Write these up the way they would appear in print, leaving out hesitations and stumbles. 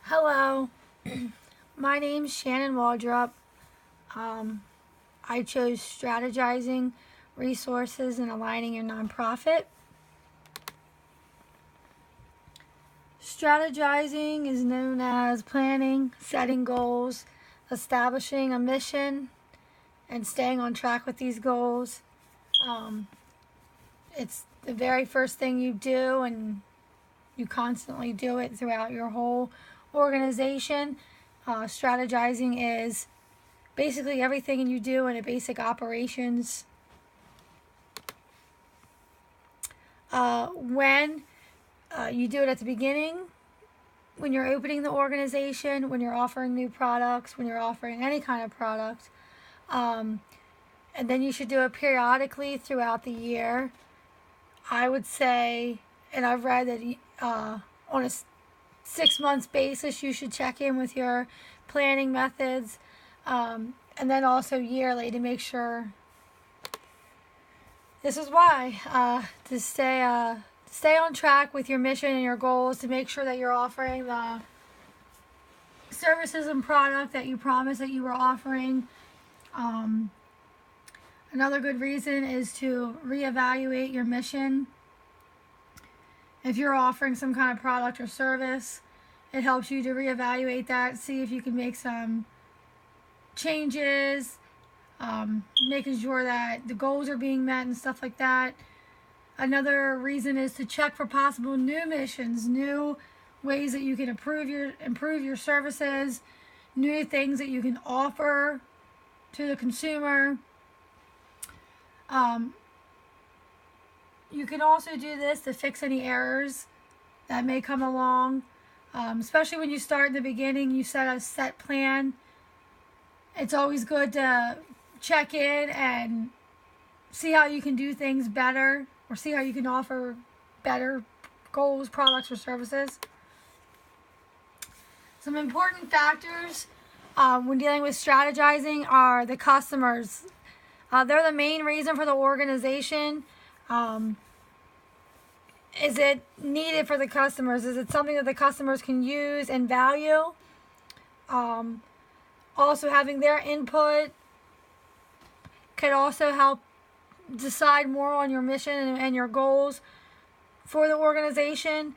Hello, my name's Shannon Waldrop. I chose strategizing resources and aligning your nonprofit. Strategizing is known as planning, setting goals, establishing a mission, and staying on track with these goals. It's the very first thing you do, and you constantly do it throughout your whole organization. Strategizing is basically everything you do in a basic operations. When you do it at the beginning, when you're opening the organization, when you're offering new products, when you're offering any kind of product, and then you should do it periodically throughout the year. I would say, and I've read that on a 6 months basis, you should check in with your planning methods, and then also yearly to make sure. This is why to stay on track with your mission and your goals, to make sure that you're offering the services and product that you promised that you were offering. Another good reason is to reevaluate your mission. If you're offering some kind of product or service, it helps you to reevaluate that, see if you can make some changes, making sure that the goals are being met and stuff like that. Another reason is to check for possible new missions, new ways that you can improve your services, new things that you can offer to the consumer. You can also do this to fix any errors that may come along, especially when you start in the beginning. You set a set plan. It's always good to check in and see how you can do things better, or see how you can offer better goals, products, or services. Some important factors when dealing with strategizing are the customers. They're the main reason for the organization. Is it needed for the customers? Is it something that the customers can use and value? Also, having their input could also help decide more on your mission and your goals for the organization.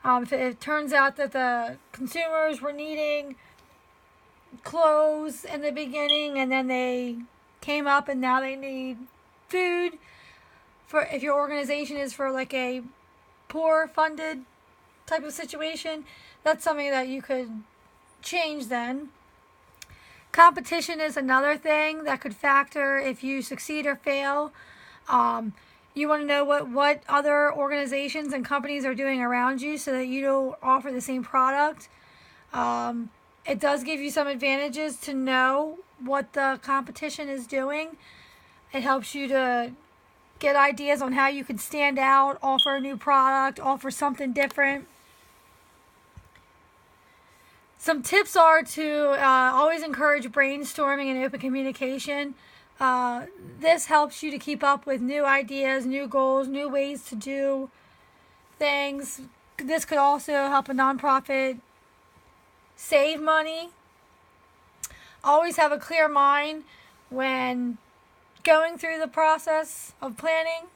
If it turns out that the consumers were needing clothes in the beginning, and then they came up and now they need food, if your organization is for like a poor funded type of situation, that's something that you could change then. Competition is another thing that could factor if you succeed or fail. You want to know what other organizations and companies are doing around you so that you don't offer the same product. It does give you some advantages to know what the competition is doing. It helps you to get ideas on how you could stand out, offer a new product, offer something different. Some tips are to always encourage brainstorming and open communication. This helps you to keep up with new ideas, new goals, new ways to do things. This could also help a nonprofit save money. Always have a clear mind when going through the process of planning.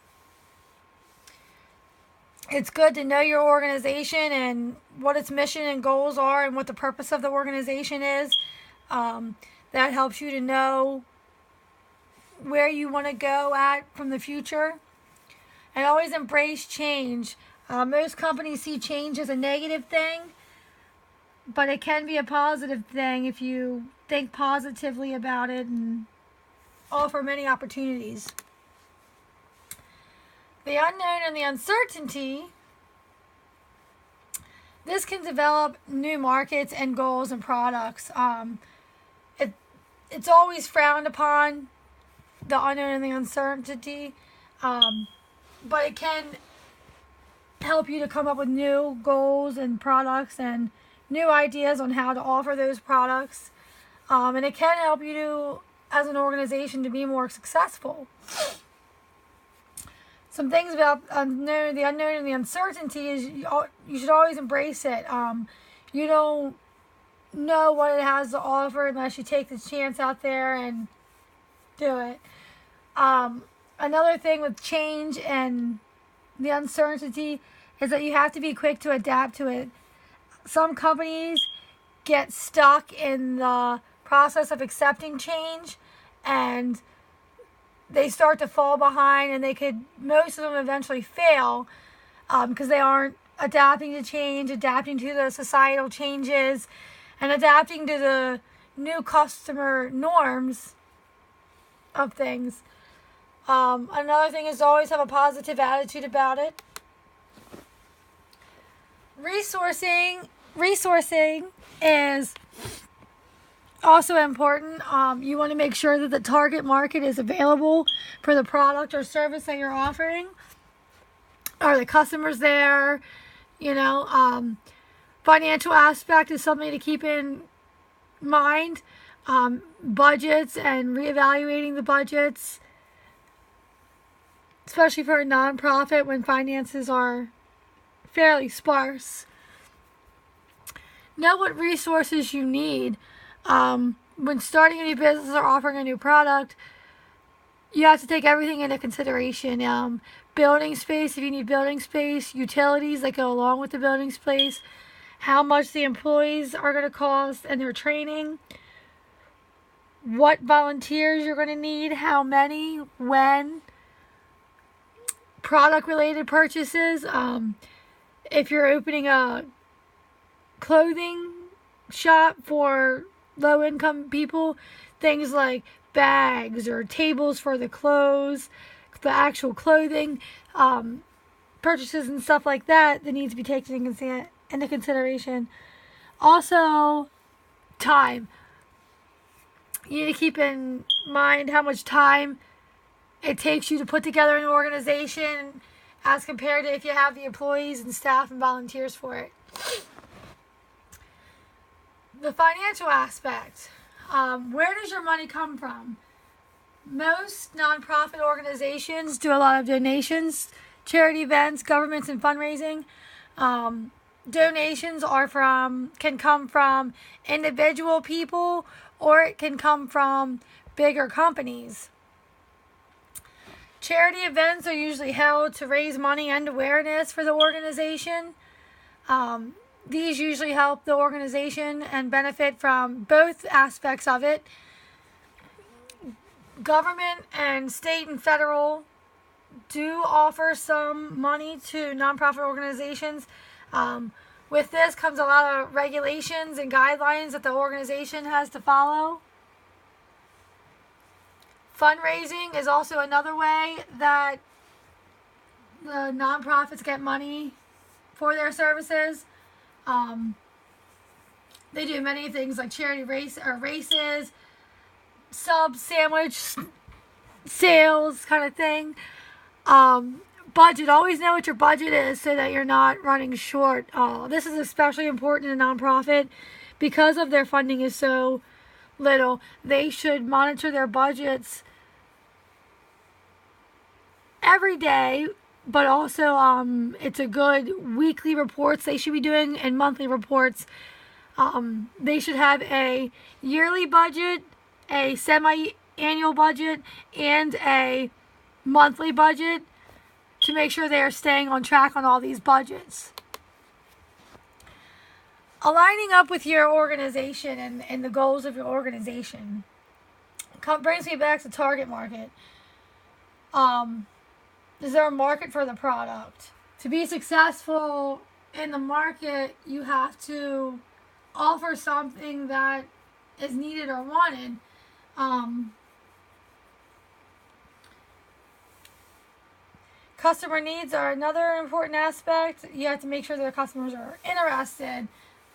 It's good to know your organization and what its mission and goals are and what the purpose of the organization is. That helps you to know where you want to go at from the future. And always embrace change. Most companies see change as a negative thing, but it can be a positive thing if you think positively about it and offer many opportunities. The unknown and the uncertainty. This can develop new markets and goals and products. It's always frowned upon, the unknown and the uncertainty, but it can help you to come up with new goals and products and new ideas on how to offer those products. And it can help you to, as an organization, to be more successful. Some things about the unknown and the uncertainty is you should always embrace it. You don't know what it has to offer unless you take the chance out there and do it. Another thing with change and the uncertainty is that you have to be quick to adapt to it. Some companies get stuck in the process of accepting change, and they start to fall behind, and most of them eventually fail because they aren't adapting to change, adapting to the societal changes, and adapting to the new customer norms of things. Another thing is always have a positive attitude about it. Resourcing is also important. You want to make sure that the target market is available for the product or service that you're offering. Are the customers there? Financial aspect is something to keep in mind. Budgets and reevaluating the budgets, especially for a nonprofit when finances are fairly sparse. Know what resources you need. When starting a new business or offering a new product, you have to take everything into consideration. Building space, if you need building space, utilities that go along with the building space, how much the employees are going to cost and their training, what volunteers you're going to need, how many, when, product-related purchases. If you're opening a clothing shop for low-income people, things like bags or tables for the clothes, the actual clothing, purchases and stuff like that need to be taken into consideration. Also, time. You need to keep in mind how much time it takes you to put together an organization as compared to if you have the employees and staff and volunteers for it. The financial aspect. Where does your money come from? Most nonprofit organizations do a lot of donations, charity events, governments, and fundraising. Donations can come from individual people, or it can come from bigger companies. Charity events are usually held to raise money and awareness for the organization. These usually help the organization and benefit from both aspects of it. Government and state and federal do offer some money to nonprofit organizations. With this comes a lot of regulations and guidelines that the organization has to follow. Fundraising is also another way that the nonprofits get money for their services. They do many things like charity races, sandwich sales kind of thing. Budget. Always know what your budget is so that you're not running short. This is especially important in a nonprofit because of their funding is so little. They should monitor their budgets every day, but also it's a good weekly reports they should be doing and monthly reports. They should have a yearly budget, a semi-annual budget, and a monthly budget to make sure they are staying on track on all these budgets. Aligning up with your organization and the goals of your organization brings me back to target market. Is there a market for the product? To be successful in the market, you have to offer something that is needed or wanted. Customer needs are another important aspect. You have to make sure that the customers are interested.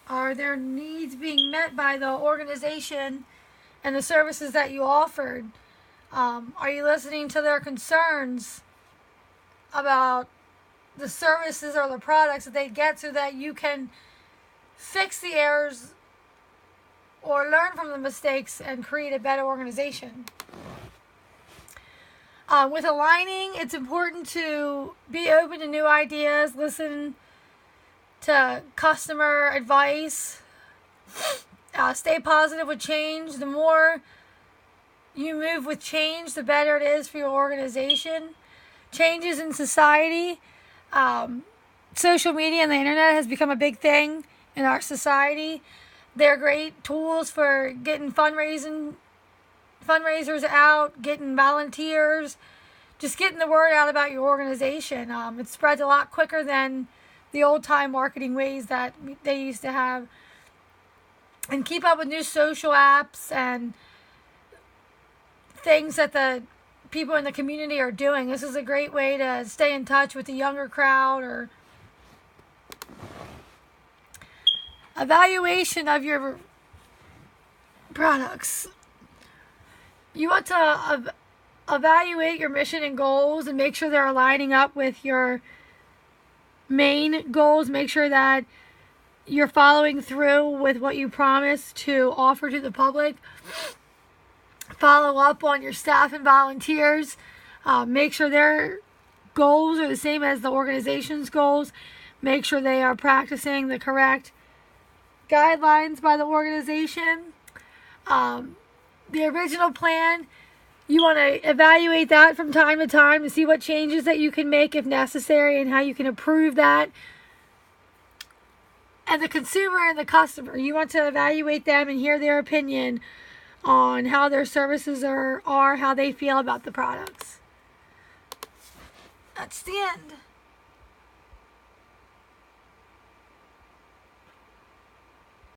Are their needs being met by the organization and the services that you offered? Are you listening to their concerns about the services or the products that they get so that you can fix the errors or learn from the mistakes and create a better organization? With aligning, it's important to be open to new ideas, listen to customer advice, Stay positive with change. The more you move with change, the better it is for your organization. Changes in society. Social media and the internet has become a big thing in our society. They're great tools for getting fundraisers out, getting volunteers, just getting the word out about your organization. It spreads a lot quicker than the old-time marketing ways that they used to have. And keep up with new social apps and things that the people in the community are doing. This is a great way to stay in touch with the younger crowd. Or evaluation of your products. You want to evaluate your mission and goals and make sure they're aligning up with your main goals. Make sure that you're following through with what you promised to offer to the public. Follow up on your staff and volunteers. Make sure their goals are the same as the organization's goals. Make sure they are practicing the correct guidelines by the organization. The original plan, you want to evaluate that from time to time to see what changes that you can make if necessary and how you can improve that. And the consumer and the customer, you want to evaluate them and hear their opinion on how their services are how they feel about the products. That's the end.